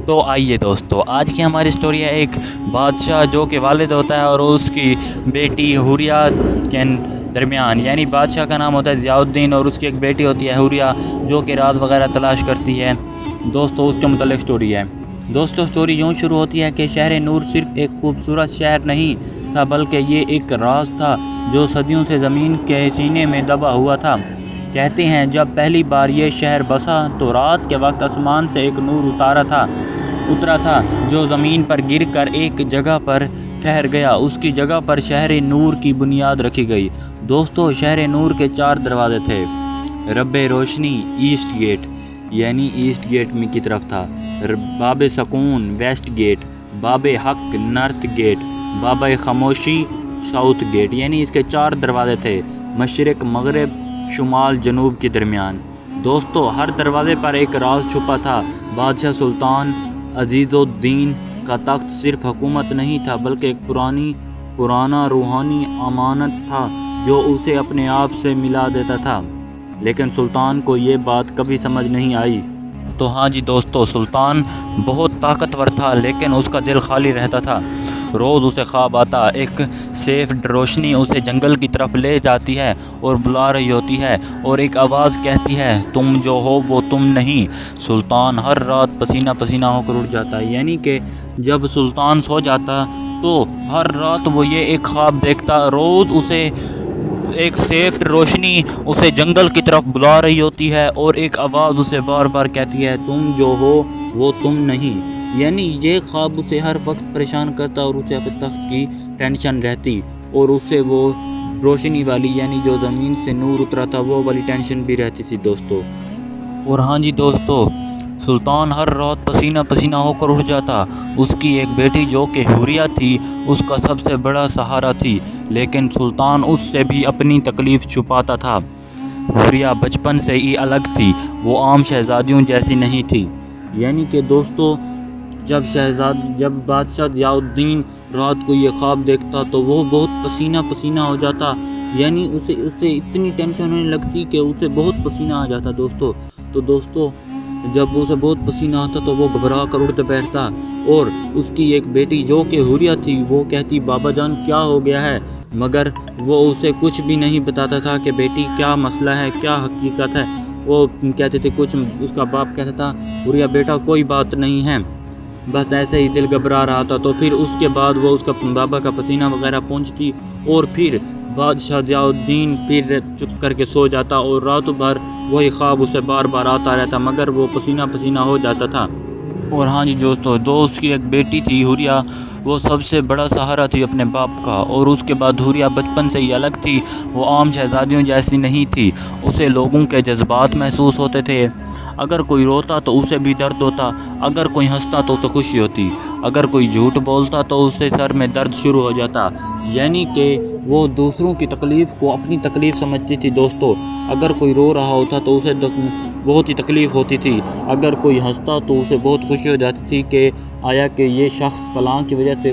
تو آئیے دوستو، آج کی ہماری سٹوری ہے ایک بادشاہ جو کہ والد ہوتا ہے اور اس کی بیٹی حوریہ کے درمیان، یعنی بادشاہ کا نام ہوتا ہے ضیاء الدین اور اس کی ایک بیٹی ہوتی ہے حوریہ جو کہ راز وغیرہ تلاش کرتی ہے۔ دوستو اس کے متعلق سٹوری ہے۔ دوستو سٹوری یوں شروع ہوتی ہے کہ شہر نور صرف ایک خوبصورت شہر نہیں تھا بلکہ یہ ایک راز تھا جو صدیوں سے زمین کے سینے میں دبا ہوا تھا۔ کہتے ہیں جب پہلی بار یہ شہر بسا تو رات کے وقت آسمان سے ایک نور اترا تھا جو زمین پر گر کر ایک جگہ پر ٹھہر گیا۔ اس کی جگہ پر شہر نور کی بنیاد رکھی گئی۔ دوستو شہر نور کے 4 دروازے تھے۔ رب روشنی ایسٹ گیٹ یعنی ایسٹ گیٹ میں کی طرف تھا، باب سکون ویسٹ گیٹ، باب حق نارتھ گیٹ، باب خاموشی ساؤتھ گیٹ، یعنی اس کے 4 دروازے تھے، مشرق مغرب شمال جنوب کے درمیان۔ دوستو ہر دروازے پر ایک راز چھپا تھا۔ بادشاہ سلطان عزیز الدین کا تخت صرف حکومت نہیں تھا بلکہ ایک پرانا روحانی امانت تھا جو اسے اپنے آپ سے ملا دیتا تھا، لیکن سلطان کو یہ بات کبھی سمجھ نہیں آئی۔ تو ہاں جی دوستو، سلطان بہت طاقتور تھا لیکن اس کا دل خالی رہتا تھا۔ روز اسے خواب آتا، ایک سیف روشنی اسے جنگل کی طرف لے جاتی ہے اور بلا رہی ہوتی ہے اور ایک آواز کہتی ہے تم جو ہو وہ تم نہیں۔ سلطان ہر رات پسینہ پسینہ ہو کر اٹھ جاتا، یعنی کہ جب سلطان سو جاتا تو ہر رات وہ یہ ایک خواب دیکھتا، روز اسے ایک سیف روشنی اسے جنگل کی طرف بلا رہی ہوتی ہے اور ایک آواز اسے بار بار کہتی ہے تم جو ہو وہ تم نہیں۔ یعنی یہ خواب اسے ہر وقت پریشان کرتا اور اسے اپنے تخت کی ٹینشن رہتی اور اسے وہ روشنی والی یعنی جو زمین سے نور اترا تھا وہ والی ٹینشن بھی رہتی تھی دوستو۔ اور ہاں جی دوستو، سلطان ہر رات پسینہ پسینہ ہو کر اٹھ جاتا۔ اس کی ایک بیٹی جو کہ حوریہ تھی اس کا سب سے بڑا سہارا تھی، لیکن سلطان اس سے بھی اپنی تکلیف چھپاتا تھا۔ حوریہ بچپن سے ہی الگ تھی، وہ عام شہزادیوں جیسی نہیں تھی۔ یعنی کہ دوستو جب بادشاہ ضیاء الدین رات کو یہ خواب دیکھتا تو وہ بہت پسینہ پسینہ ہو جاتا، یعنی اسے اتنی ٹینشن ہونے لگتی کہ اسے بہت پسینہ آ جاتا دوستو۔ تو دوستو جب اسے بہت پسینہ آتا تو وہ گھبرا کر اٹھ بیٹھتا اور اس کی ایک بیٹی جو کہ حوریہ تھی وہ کہتی بابا جان کیا ہو گیا ہے، مگر وہ اسے کچھ بھی نہیں بتاتا تھا کہ بیٹی کیا مسئلہ ہے، کیا حقیقت ہے۔ وہ کہتے تھے کچھ، اس کا باپ کہتا تھا حوریہ بیٹا کوئی بات نہیں ہے، بس ایسے ہی دل گھبرا رہا تھا۔ تو پھر اس کے بعد وہ اس کا بابا کا پسینہ وغیرہ پہنچتی اور پھر بادشاہ ضیاء الدین پھر چپ کر کے سو جاتا اور راتوں بھر وہی خواب اسے بار بار آتا رہتا مگر وہ پسینہ پسینہ ہو جاتا تھا۔ اور ہاں جی دوستو اس کی ایک بیٹی تھی حوریہ، وہ سب سے بڑا سہارا تھی اپنے باپ کا۔ اور اس کے بعد حوریہ بچپن سے ہی الگ تھی، وہ عام شہزادیوں جیسی نہیں تھی، اسے لوگوں کے جذبات محسوس ہوتے تھے۔ اگر کوئی روتا تو اسے بھی درد ہوتا، اگر کوئی ہنستا تو اسے خوشی ہوتی، اگر کوئی جھوٹ بولتا تو اسے سر میں درد شروع ہو جاتا۔ یعنی کہ وہ دوسروں کی تکلیف کو اپنی تکلیف سمجھتی تھی دوستو۔ اگر کوئی رو رہا ہوتا تو اسے بہت ہی تکلیف ہوتی تھی، اگر کوئی ہنستا تو اسے بہت خوشی ہو جاتی تھی کہ آیا کہ یہ شخص فلاں کی وجہ سے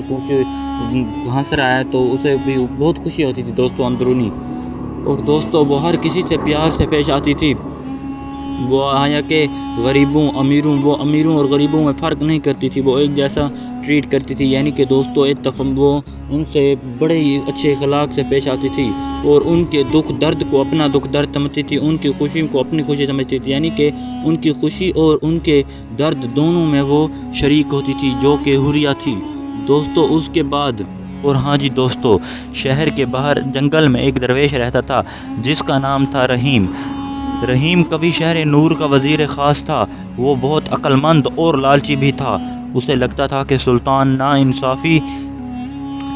ہنس رہا ہے، تو اسے بھی بہت خوشی ہوتی تھی دوستو اندرونی۔ اور دوستو وہ ہر کسی سے پیار سے پیش آتی تھی، وہ آیا کہ غریبوں امیروں، وہ امیروں اور غریبوں میں فرق نہیں کرتی تھی، وہ ایک جیسا ٹریٹ کرتی تھی۔ یعنی کہ دوستو وہ ان سے بڑے ہی اچھے اخلاق سے پیش آتی تھی اور ان کے دکھ درد کو اپنا دکھ درد سمجھتی تھی، ان کی خوشی کو اپنی خوشی سمجھتی تھی، یعنی کہ ان کی خوشی اور ان کے درد دونوں میں وہ شریک ہوتی تھی جو کہ حوریہ تھی دوستو۔ اس کے بعد اور ہاں جی دوستو، شہر کے باہر جنگل میں ایک درویش رہتا تھا جس کا نام تھا رحیم۔ رحیم کبھی شہر نور کا وزیر خاص تھا، وہ بہت عقل مند اور لالچی بھی تھا۔ اسے لگتا تھا کہ سلطان ناانصافی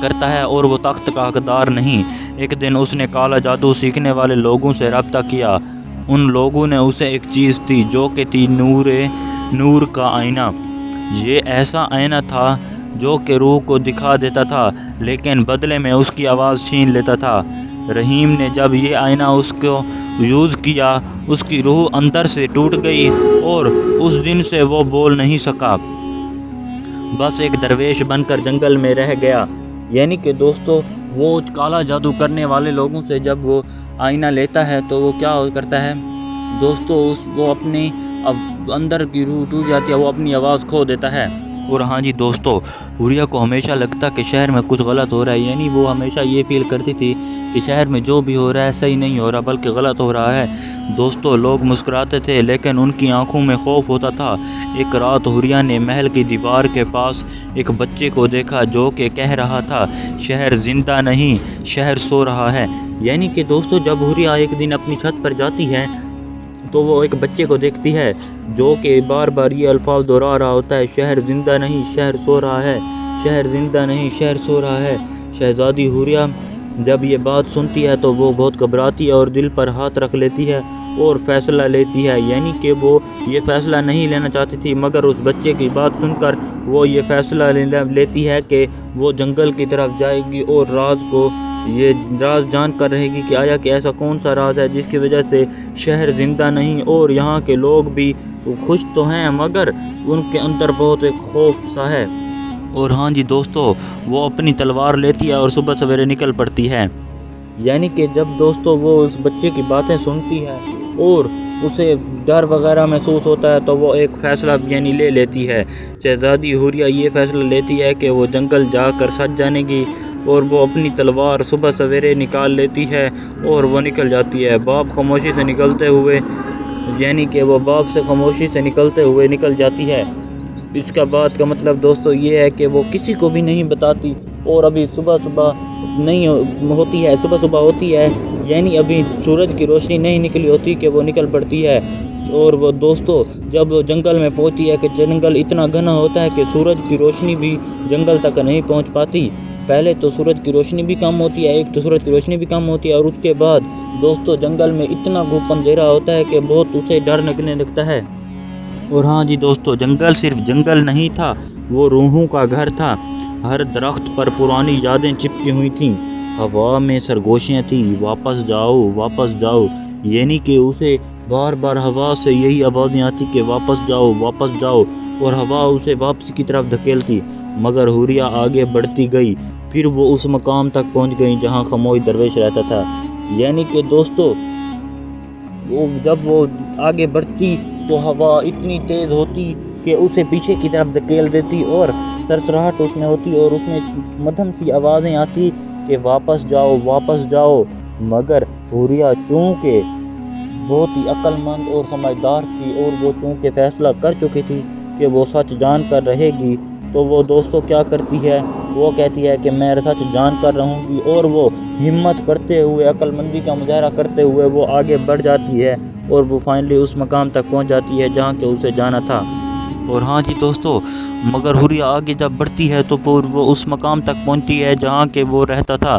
کرتا ہے اور وہ تخت کا حقدار نہیں۔ ایک دن اس نے کالا جادو سیکھنے والے لوگوں سے رابطہ کیا۔ ان لوگوں نے اسے ایک چیز دی جو کہ تھی نور کا آئینہ۔ یہ ایسا آئینہ تھا جو کہ روح کو دکھا دیتا تھا لیکن بدلے میں اس کی آواز چھین لیتا تھا۔ رحیم نے جب یہ آئینہ اس کو یوز کیا، اس کی روح اندر سے ٹوٹ گئی اور اس دن سے وہ بول نہیں سکا، بس ایک درویش بن کر جنگل میں رہ گیا۔ یعنی کہ دوستو وہ کالا جادو کرنے والے لوگوں سے جب وہ آئینہ لیتا ہے تو وہ کیا کرتا ہے دوستو، وہ اپنی اب اندر کی روح ٹوٹ جاتی ہے، وہ اپنی آواز کھو دیتا ہے۔ اور ہاں جی دوستو، حوریہ کو ہمیشہ لگتا کہ شہر میں کچھ غلط ہو رہا ہے، یعنی وہ ہمیشہ یہ فیل کرتی تھی کہ شہر میں جو بھی ہو رہا ہے صحیح نہیں ہو رہا بلکہ غلط ہو رہا ہے۔ دوستو، لوگ مسکراتے تھے لیکن ان کی آنکھوں میں خوف ہوتا تھا۔ ایک رات حوریہ نے محل کی دیوار کے پاس ایک بچے کو دیکھا جو کہ کہہ رہا تھا، شہر زندہ نہیں، شہر سو رہا ہے۔ یعنی کہ دوستو، جب حوریہ ایک دن اپنی چھت پر جاتی ہے تو وہ ایک بچے کو دیکھتی ہے جو کہ بار بار یہ الفاظ دہرا رہا ہوتا ہے، شہر زندہ نہیں، شہر سو رہا ہے، شہر زندہ نہیں، شہر سو رہا ہے۔ شہزادی حوریہ جب یہ بات سنتی ہے تو وہ بہت گھبراتی ہے اور دل پر ہاتھ رکھ لیتی ہے اور فیصلہ لیتی ہے، یعنی کہ وہ یہ فیصلہ نہیں لینا چاہتی تھی مگر اس بچے کی بات سن کر وہ یہ فیصلہ لیتی ہے کہ وہ جنگل کی طرف جائے گی اور یہ راز جان کر رہے گی کہ آیا کہ ایسا کون سا راز ہے جس کی وجہ سے شہر زندہ نہیں اور یہاں کے لوگ بھی خوش تو ہیں مگر ان کے اندر بہت ایک خوف سا ہے۔ اور ہاں جی دوستو، وہ اپنی تلوار لیتی ہے اور صبح سویرے نکل پڑتی ہے۔ یعنی کہ جب دوستو وہ اس بچے کی باتیں سنتی ہے اور اسے ڈر وغیرہ محسوس ہوتا ہے تو وہ ایک فیصلہ یعنی لے لیتی ہے۔ شہزادی حوریہ یہ فیصلہ لیتی ہے کہ وہ جنگل جا کر سچ جانے گی اور وہ اپنی تلوار صبح سویرے نکال لیتی ہے اور وہ نکل جاتی ہے باپ خاموشی سے نکلتے ہوئے، یعنی کہ وہ باپ سے خاموشی سے نکلتے ہوئے نکل جاتی ہے۔ اس کا بات کا مطلب دوستو یہ ہے کہ وہ کسی کو بھی نہیں بتاتی اور ابھی صبح نہیں ہوتی ہے، صبح ہوتی ہے، یعنی ابھی سورج کی روشنی نہیں نکلی ہوتی کہ وہ نکل پڑتی ہے۔ اور وہ دوستو جب وہ جنگل میں پہنچتی ہے کہ جنگل اتنا گھنا ہوتا ہے کہ سورج کی روشنی بھی جنگل تک نہیں پہنچ پاتی۔ پہلے تو سورج کی روشنی بھی کم ہوتی ہے، ایک تو سورج کی روشنی بھی کم ہوتی ہے اور اس کے بعد دوستو جنگل میں اتنا گھوپ اندھیرا ہوتا ہے کہ بہت اسے ڈر لگنے لگتا ہے۔ اور ہاں جی دوستو، جنگل صرف جنگل نہیں تھا، وہ روحوں کا گھر تھا۔ ہر درخت پر پرانی یادیں چپکی ہوئی تھیں، ہوا میں سرگوشیاں تھیں، واپس جاؤ واپس جاؤ، یعنی کہ اسے بار بار ہوا سے یہی آوازیں آتی کہ واپس جاؤ واپس جاؤ، اور ہوا اسے واپسی کی طرف دھکیلتی۔ مگر حوریہ آگے بڑھتی گئی، پھر وہ اس مقام تک پہنچ گئی جہاں خاموش درویش رہتا تھا۔ یعنی کہ دوستو جب وہ آگے بڑھتی تو ہوا اتنی تیز ہوتی کہ اسے پیچھے کی طرف دھکیل دیتی اور سرسراہٹ اس میں ہوتی اور اس میں مدھم سی آوازیں آتی کہ واپس جاؤ واپس جاؤ۔ مگر حوریہ چونکہ بہت ہی عقل مند اور سمجھدار تھی اور وہ چونکہ فیصلہ کر چکی تھی کہ وہ سچ جان کر رہے گی، تو وہ دوستو کیا کرتی ہے، وہ کہتی ہے کہ میں سچ جان کر رہوں گی، اور وہ ہمت کرتے ہوئے، عقل مندی کا مظاہرہ کرتے ہوئے وہ آگے بڑھ جاتی ہے اور وہ فائنلی اس مقام تک پہنچ جاتی ہے جہاں کہ اسے جانا تھا۔ اور ہاں جی دوستو، مگر حوریہ آگے جب بڑھتی ہے تو وہ اس مقام تک پہنچتی ہے جہاں کہ وہ رہتا تھا۔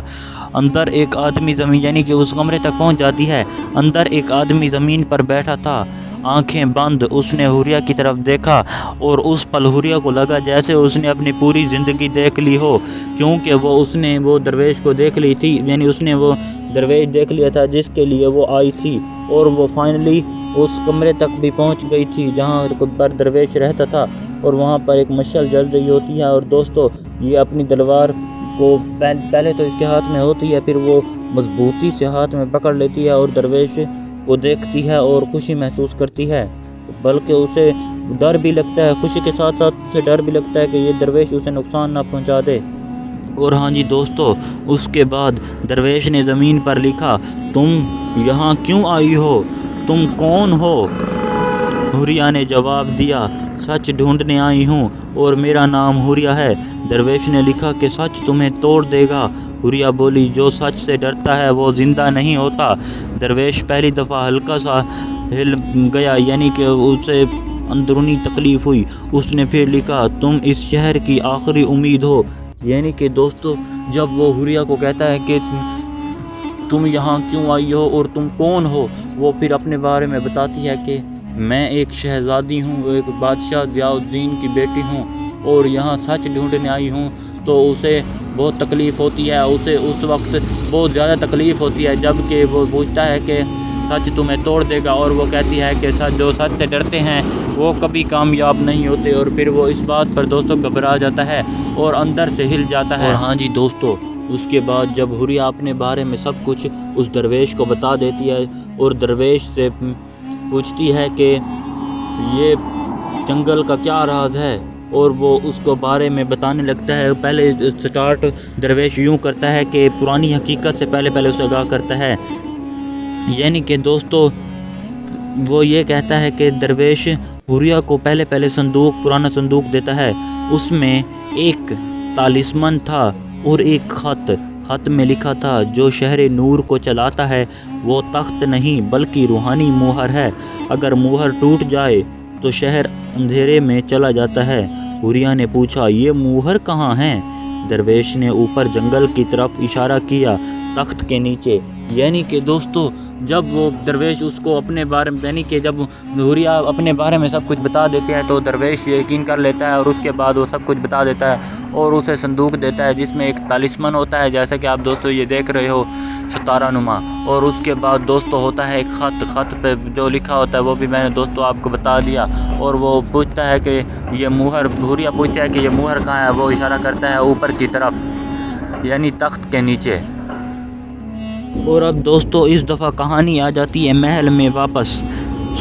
اندر ایک آدمی زمین، یعنی کہ اس کمرے تک پہنچ جاتی ہے۔ اندر ایک آدمی زمین پر بیٹھا تھا، آنکھیں بند۔ اس نے حوریہ کی طرف دیکھا اور اس پل حوریہ کو لگا جیسے اس نے اپنی پوری زندگی دیکھ لی ہو، کیونکہ وہ درویش کو دیکھ لی تھی، یعنی اس نے وہ درویش دیکھ لیا تھا جس کے لیے وہ آئی تھی، اور وہ فائنلی اس کمرے تک بھی پہنچ گئی تھی جہاں پر درویش رہتا تھا، اور وہاں پر ایک مشعل جل رہی ہوتی ہے۔ اور دوستو یہ اپنی تلوار کو پہلے تو اس کے ہاتھ میں ہوتی ہے، پھر وہ مضبوطی سے ہاتھ میں پکڑ لیتی ہے اور درویش کو دیکھتی ہے اور خوشی محسوس کرتی ہے، بلکہ اسے ڈر بھی لگتا ہے، خوشی کے ساتھ ساتھ اسے ڈر بھی لگتا ہے کہ یہ درویش اسے نقصان نہ پہنچا دے۔ اور ہاں جی دوستو، اس کے بعد درویش نے زمین پر لکھا، تم یہاں کیوں آئی ہو، تم کون ہو؟ حوریہ نے جواب دیا، سچ ڈھونڈنے آئی ہوں اور میرا نام حوریہ ہے۔ درویش نے لکھا کہ سچ تمہیں توڑ دے گا۔ حوریہ بولی، جو سچ سے ڈرتا ہے وہ زندہ نہیں ہوتا۔ درویش پہلی دفعہ ہلکا سا ہل گیا، یعنی کہ اسے اندرونی تکلیف ہوئی۔ اس نے پھر لکھا، تم اس شہر کی آخری امید ہو۔ یعنی کہ دوستو جب وہ حوریہ کو کہتا ہے کہ تم یہاں کیوں آئی ہو اور تم کون ہو، وہ پھر اپنے بارے میں بتاتی ہے کہ میں ایک شہزادی ہوں، ایک بادشاہ ضیاء الدین کی بیٹی ہوں اور یہاں سچ ڈھونڈنے آئی ہوں۔ تو اسے بہت تکلیف ہوتی ہے، اسے اس وقت بہت زیادہ تکلیف ہوتی ہے جب کہ وہ پوچھتا ہے کہ سچ تمہیں توڑ دے گا، اور وہ کہتی ہے کہ جو سچ سے ڈرتے ہیں وہ کبھی کامیاب نہیں ہوتے، اور پھر وہ اس بات پر دوستوں گھبرا جاتا ہے اور اندر سے ہل جاتا ہے۔ اور ہاں جی دوستو، اس کے بعد جب حوریہ اپنے بارے میں سب کچھ اس درویش کو بتا دیتی ہے اور درویش سے پوچھتی ہے کہ یہ جنگل کا کیا راز ہے، اور وہ اس کو بارے میں بتانے لگتا ہے۔ پہلے سٹارٹ درویش یوں کرتا ہے کہ پرانی حقیقت سے پہلے اسے آگاہ کرتا ہے، یعنی کہ دوستو وہ یہ کہتا ہے کہ درویش حوریہ کو پہلے پرانا صندوق دیتا ہے۔ اس میں ایک طالسمن تھا اور ایک خط میں لکھا تھا، جو شہر نور کو چلاتا ہے وہ تخت نہیں بلکہ روحانی موہر ہے، اگر موہر ٹوٹ جائے تو شہر اندھیرے میں چلا جاتا ہے۔ حوریہ نے پوچھا، یہ موہر کہاں ہے؟ درویش نے اوپر جنگل کی طرف اشارہ کیا، تخت کے نیچے۔ یعنی کہ دوستو جب وہ درویش اس کو اپنے بارے میں، یعنی کہ جب حوریہ اپنے بارے میں سب کچھ بتا دیتے ہیں تو درویش یقین کر لیتا ہے، اور اس کے بعد وہ سب کچھ بتا دیتا ہے اور اسے صندوق دیتا ہے جس میں ایک طالسمن ہوتا ہے، جیسا کہ آپ دوستو یہ دیکھ رہے ہو ستارہ نما، اور اس کے بعد دوستو ہوتا ہے ایک خط پہ جو لکھا ہوتا ہے وہ بھی میں نے دوستو آپ کو بتا دیا، اور وہ پوچھتا ہے کہ یہ موہر، حوریہ پوچھتا ہے کہ یہ موہر کہاں ہے، وہ اشارہ کرتا ہے اوپر کی طرف یعنی تخت کے نیچے۔ اور اب دوستو اس دفعہ کہانی آ جاتی ہے محل میں واپس۔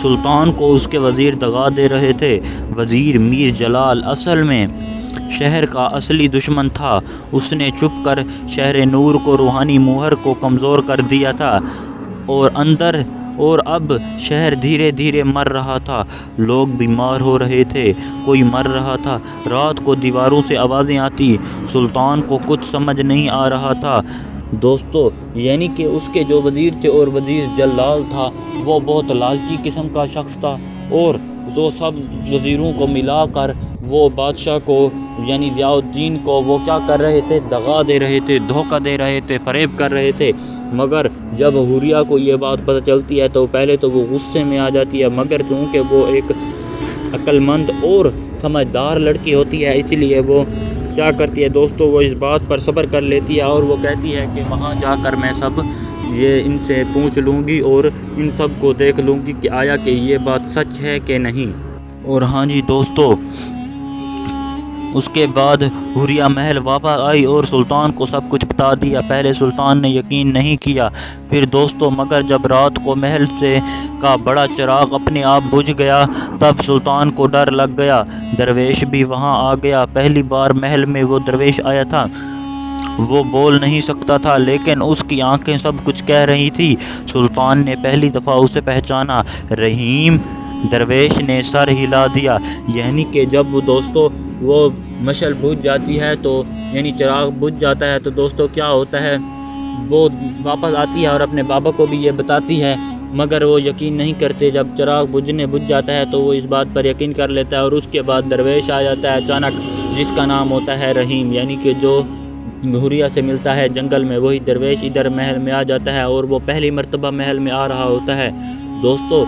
سلطان کو اس کے وزیر دغا دے رہے تھے۔ وزیر میر جلال اصل میں شہر کا اصلی دشمن تھا، اس نے چھپ کر شہر نور کو روحانی موہر کو کمزور کر دیا تھا، اور اب شہر دھیرے دھیرے مر رہا تھا، لوگ بیمار ہو رہے تھے، کوئی مر رہا تھا، رات کو دیواروں سے آوازیں آتی، سلطان کو کچھ سمجھ نہیں آ رہا تھا۔ دوستو یعنی کہ اس کے جو وزیر تھے اور وزیر جلال تھا وہ بہت لالچی قسم کا شخص تھا، اور وہ سب وزیروں کو ملا کر وہ بادشاہ کو یعنی ضیاء الدین کو وہ کیا کر رہے تھے، دغا دے رہے تھے، دھوکہ دے رہے تھے، فریب کر رہے تھے۔ مگر جب حوریہ کو یہ بات پتہ چلتی ہے تو پہلے تو وہ غصے میں آ جاتی ہے، مگر چونکہ وہ ایک عقل مند اور سمجھدار لڑکی ہوتی ہے اس لیے وہ کیا کرتی ہے دوستو، وہ اس بات پر صبر کر لیتی ہے، اور وہ کہتی ہے کہ وہاں جا کر میں سب یہ ان سے پوچھ لوں گی اور ان سب کو دیکھ لوں گی کہ آیا کہ یہ بات سچ ہے کہ نہیں۔ اور ہاں جی دوستو اس کے بعد حوریہ محل واپس آئی اور سلطان کو سب کچھ بتا دیا۔ پہلے سلطان نے یقین نہیں کیا، پھر دوستو مگر جب رات کو محل سے کا بڑا چراغ اپنے آپ بجھ گیا تب سلطان کو ڈر لگ گیا۔ درویش بھی وہاں آ گیا۔ پہلی بار محل میں وہ درویش آیا تھا، وہ بول نہیں سکتا تھا لیکن اس کی آنکھیں سب کچھ کہہ رہی تھی۔ سلطان نے پہلی دفعہ اسے پہچانا، رحیم۔ درویش نے سر ہلا دیا۔ یعنی کہ جب وہ دوستو وہ مشعل بجھ جاتی ہے تو یعنی چراغ بجھ جاتا ہے تو دوستو کیا ہوتا ہے، وہ واپس آتی ہے اور اپنے بابا کو بھی یہ بتاتی ہے، مگر وہ یقین نہیں کرتے۔ جب چراغ بجھ جاتا ہے تو وہ اس بات پر یقین کر لیتا ہے، اور اس کے بعد درویش آ جاتا ہے اچانک، جس کا نام ہوتا ہے رحیم، یعنی کہ جو حوریہ سے ملتا ہے جنگل میں، وہی درویش ادھر محل میں آ جاتا ہے، اور وہ پہلی مرتبہ محل میں آ رہا ہوتا ہے۔ دوستو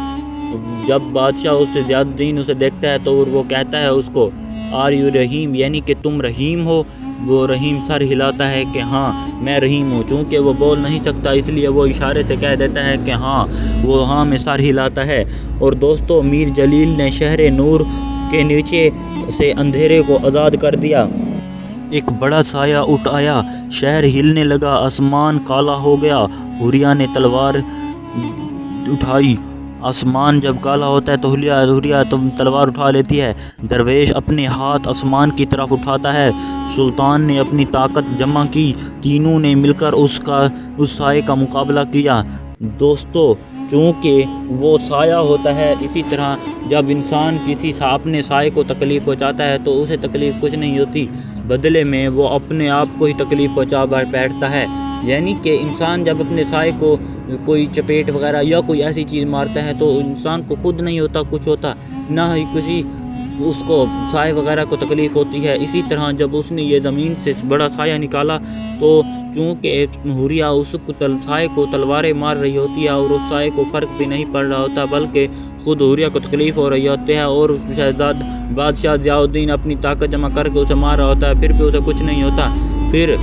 جب بادشاہ اس سے ضیاء الدین اسے دیکھتا ہے تو وہ کہتا ہے اس کو، آر یو رحیم، یعنی کہ تم رحیم ہو؟ وہ رحیم سر ہلاتا ہے کہ ہاں میں رحیم ہوں۔ چونکہ وہ بول نہیں سکتا اس لیے وہ اشارے سے کہہ دیتا ہے کہ ہاں، وہ ہاں میں سر ہلاتا ہے۔ اور دوستو میر جلیل نے شہر نور کے نیچے سے اندھیرے کو آزاد کر دیا۔ ایک بڑا سایہ اٹھ آیا، شہر ہلنے لگا، آسمان کالا ہو گیا۔ حوریہ نے تلوار اٹھائی۔ آسمان جب کالا ہوتا ہے تو حوریہ تلوار اٹھا لیتی ہے۔ درویش اپنے ہاتھ آسمان کی طرف اٹھاتا ہے۔ سلطان نے اپنی طاقت جمع کی، تینوں نے مل کر اس سائے کا مقابلہ کیا۔ دوستو چونکہ وہ سایہ ہوتا ہے، اسی طرح جب انسان کسی اپنے سائے کو تکلیف پہنچاتا ہے تو اسے تکلیف کچھ نہیں ہوتی، بدلے میں وہ اپنے آپ کو ہی تکلیف پہنچا بیٹھتا ہے۔ یعنی کہ انسان جب اپنے سائے کو کوئی چپیٹ وغیرہ یا کوئی ایسی چیز مارتا ہے تو انسان کو خود نہیں ہوتا کچھ ہوتا، نہ ہی کسی اس کو سائے وغیرہ کو تکلیف ہوتی ہے۔ اسی طرح جب اس نے یہ زمین سے بڑا سایہ نکالا تو چونکہ حوریہ اس سائے کو تلواریں مار رہی ہوتی ہے اور اس سائے کو فرق بھی نہیں پڑ رہا ہوتا، بلکہ خود حوریہ کو تکلیف ہو رہی ہوتی ہے، اور شہزاد بادشاہ ضیاء الدین اپنی طاقت جمع کر کے اسے مار رہا ہوتا ہے، پھر بھی اسے کچھ نہیں ہوتا۔ پھر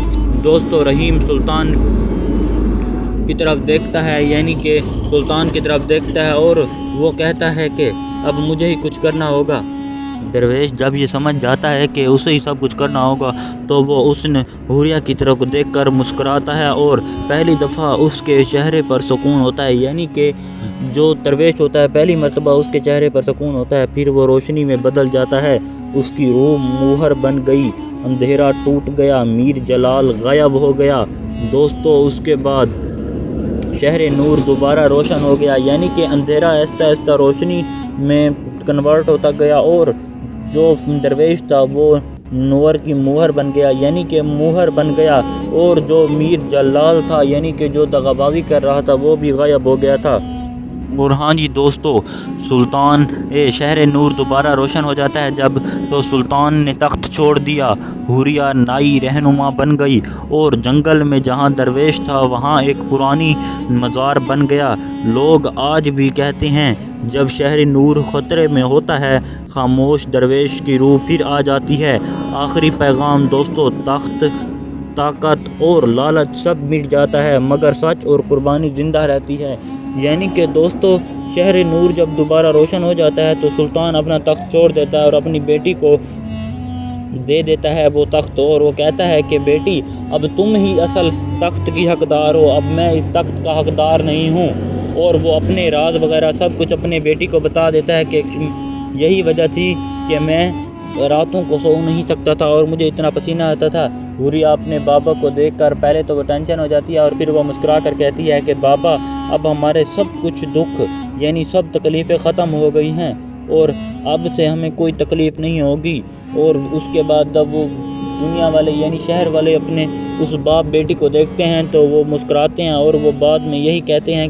دوستو رحیم سلطان کی طرف دیکھتا ہے، یعنی کہ سلطان کی طرف دیکھتا ہے اور وہ کہتا ہے کہ اب مجھے ہی کچھ کرنا ہوگا۔ درویش جب یہ سمجھ جاتا ہے کہ اسے ہی سب کچھ کرنا ہوگا تو وہ اس نے حوریہ کی طرف دیکھ کر مسکراتا ہے اور پہلی دفعہ اس کے چہرے پر سکون ہوتا ہے، یعنی کہ جو درویش ہوتا ہے پہلی مرتبہ اس کے چہرے پر سکون ہوتا ہے، پھر وہ روشنی میں بدل جاتا ہے، اس کی روح موہر بن گئی، اندھیرا ٹوٹ گیا، میر جلال غائب ہو گیا۔ دوستو اس کے بعد شہر نور دوبارہ روشن ہو گیا، یعنی کہ اندھیرا آہستہ آہستہ روشنی میں کنورٹ ہوتا گیا، اور جو درویش تھا وہ نور کی موہر بن گیا، یعنی کہ موہر بن گیا، اور جو میر جلال تھا یعنی کہ جو دغابازی کر رہا تھا وہ بھی غائب ہو گیا تھا۔ اور ہاں جی دوستو، سلطان شہر نور دوبارہ روشن ہو جاتا ہے جب تو سلطان نے تخت چھوڑ دیا، حوریہ نئی رہنما بن گئی، اور جنگل میں جہاں درویش تھا وہاں ایک پرانی مزار بن گیا۔ لوگ آج بھی کہتے ہیں جب شہر نور خطرے میں ہوتا ہے خاموش درویش کی روح پھر آ جاتی ہے۔ آخری پیغام دوستو، تخت، طاقت اور لالچ سب مٹ جاتا ہے مگر سچ اور قربانی زندہ رہتی ہے۔ یعنی کہ دوستو شہر نور جب دوبارہ روشن ہو جاتا ہے تو سلطان اپنا تخت چھوڑ دیتا ہے اور اپنی بیٹی کو دے دیتا ہے وہ تخت، اور وہ کہتا ہے کہ بیٹی اب تم ہی اصل تخت کی حقدار ہو، اب میں اس تخت کا حقدار نہیں ہوں۔ اور وہ اپنے راز وغیرہ سب کچھ اپنے بیٹی کو بتا دیتا ہے کہ یہی وجہ تھی کہ میں راتوں کو سو نہیں سکتا تھا اور مجھے اتنا پسینہ آتا تھا۔ حوریہ اپنے بابا کو دیکھ کر پہلے تو وہ ٹینشن ہو جاتی ہے اور پھر وہ مسکرا کر کہتی ہے کہ بابا اب ہمارے سب کچھ دکھ یعنی سب تکلیفیں ختم ہو گئی ہیں اور اب سے ہمیں کوئی تکلیف نہیں ہوگی۔ اور اس کے بعد جب وہ دنیا والے یعنی شہر والے اپنے اس باپ بیٹی کو دیکھتے ہیں تو وہ مسکراتے ہیں اور وہ بعد میں یہی کہتے ہیں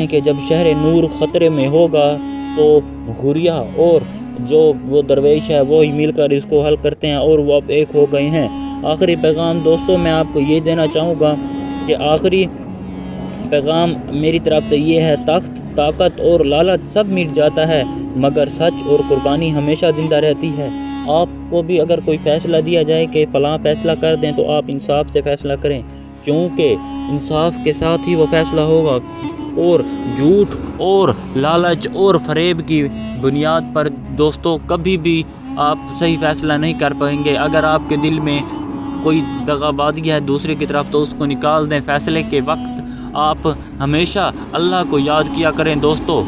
کہ جب شہر نور خطرے میں ہوگا تو حوریہ اور جو وہ درویش ہے وہ ہی مل کر اس کو حل کرتے ہیں اور وہ اب ایک ہو گئے ہیں۔ آخری پیغام دوستوں میں آپ کو یہ دینا چاہوں گا کہ آخری پیغام میری طرف سے یہ ہے، تخت، طاقت اور لالچ سب مٹ جاتا ہے مگر سچ اور قربانی ہمیشہ زندہ رہتی ہے۔ آپ کو بھی اگر کوئی فیصلہ دیا جائے کہ فلاں فیصلہ کر دیں تو آپ انصاف سے فیصلہ کریں، کیونکہ انصاف کے ساتھ ہی وہ فیصلہ ہوگا، اور جھوٹ اور لالچ اور فریب کی بنیاد پر دوستوں کبھی بھی آپ صحیح فیصلہ نہیں کر پائیں گے۔ اگر آپ کے دل میں کوئی دغابازی ہے دوسرے کی طرف تو اس کو نکال دیں۔ فیصلے کے وقت آپ ہمیشہ اللہ کو یاد کیا کریں دوستوں۔